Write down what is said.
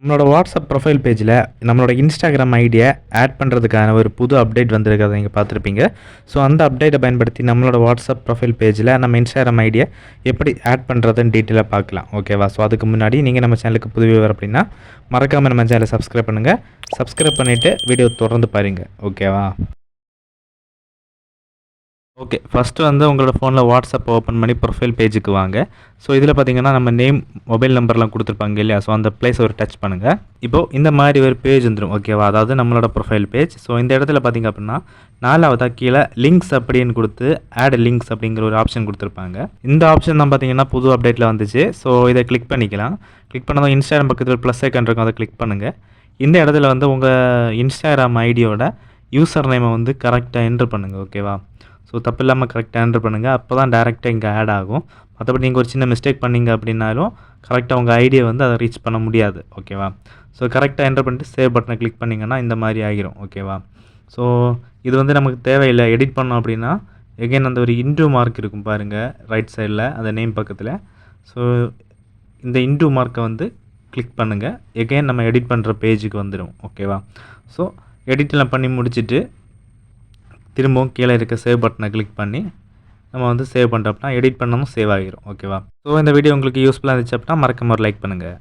நம்மளோட WhatsApp profile பேஜில் நம்மளோட இன்ஸ்டாகிராம் ஐடியை ஆட் பண்ணுறதுக்கான ஒரு புது அப்டேட் வந்திருக்கிறத நீங்கள் பார்த்துருப்பீங்க. ஸோ அந்த அப்டேட்டை பயன்படுத்தி நம்மளோட வாட்ஸ்அப் ப்ரொஃபைல் பேஜில் நம்ம இன்ஸ்டாகிராம் ஐடியை எப்படி ஆட் பண்ணுறதுன்னு டீட்டெயிலாக பார்க்கலாம். ஓகேவா? ஸோ அதுக்கு முன்னாடி நீங்கள் நம்ம சேனலுக்கு புது வியூவர் அப்படின்னா மறக்காமல் நம்ம சேனலை சப்ஸ்கிரைப் பண்ணுங்கள். சப்ஸ்கிரைப் பண்ணிவிட்டு வீடியோ தொடர்ந்து பாருங்கள். ஓகேவா? ஓகே. ஃபஸ்ட்டு வந்து உங்களோட ஃபோனில் வாட்ஸ்அப் ஓப்பன் பண்ணி ப்ரொஃபைல் பேஜுக்கு வாங்க. ஸோ இதில் பார்த்தீங்கன்னா நம்ம நேம், மொபைல் நம்பர்லாம் கொடுத்துருப்பாங்க இல்லையா? ஸோ அந்த ப்ளேஸ் ஒரு டச் பண்ணுங்கள். இப்போது இந்த மாதிரி ஒரு பேஜ் வந்துடும். ஓகேவா? அதாவது நம்மளோட ப்ரொஃபைல் பேஜ். ஸோ இந்த இடத்துல பார்த்தீங்க அப்படின்னா 4வதா கீழே லிங்க்ஸ் அப்படின்னு கொடுத்து ஆட் லிங்க்ஸ் அப்படிங்கிற ஒரு ஆப்ஷன் கொடுத்துருப்பாங்க. இந்த ஆப்ஷன் தான் பார்த்தீங்கன்னா புது அப்டேட்டில் வந்துச்சு. ஸோ இதை கிளிக் பண்ணிக்கலாம். கிளிக் பண்ணதும் இன்ஸ்டாகிராம் பக்கத்தில் ப்ளஸ் ஐக்கான் இருக்கும், அதை கிளிக் பண்ணுங்கள். இந்த இடத்துல வந்து உங்கள் இன்ஸ்டாகிராம் ஐடியோட யூசர் நேமை வந்து கரெக்டாக என்ட்ரு பண்ணுங்கள். ஓகேவா? ஸோ தப்பு இல்லாமல் கரெக்டாக என்ட்ரு பண்ணுங்கள். அப்போ தான் டேரெக்டாக இங்கே ஆட் ஆகும். மற்றபடி நீங்கள் ஒரு சின்ன மிஸ்டேக் பண்ணிங்க அப்படின்னாலும் கரெக்டாக உங்கள் ஐடியை வந்து அதை ரீச் பண்ண முடியாது. ஓகேவா? ஸோ கரெக்டாக என்ட்ரு பண்ணிட்டு சேவ் பட்டனை கிளிக் பண்ணிங்கன்னா இந்த மாதிரி ஆகிரும். ஓகேவா? ஸோ இது வந்து நமக்கு தேவையில்லை. எடிட் பண்ணோம் அப்படின்னா எகைன் அந்த ஒரு இன்டூ மார்க் இருக்கும் பாருங்கள் ரைட் சைடில் அந்த நேம் பக்கத்தில். ஸோ இந்த இன்டூ மார்க்கை வந்து கிளிக் பண்ணுங்கள். எகைன் நம்ம எடிட் பண்ணுற பேஜுக்கு வந்துடும். ஓகேவா? ஸோ எடிட்டெலாம் பண்ணி முடிச்சுட்டு திரும்பவும் கீழே இருக்க சேவ் பட்டனை கிளிக் பண்ணி நம்ம வந்து சேவ் பண்ணுறோம்னா எடிட் பண்ணாமல் சேவ் ஆகிரும். ஓகேவா? ஸோ இந்த வீடியோ உங்களுக்கு யூஸ்ஃபுல்லாக இருந்துச்சு அப்படின்னா மறக்காம ஒரு லைக் பண்ணுங்கள்.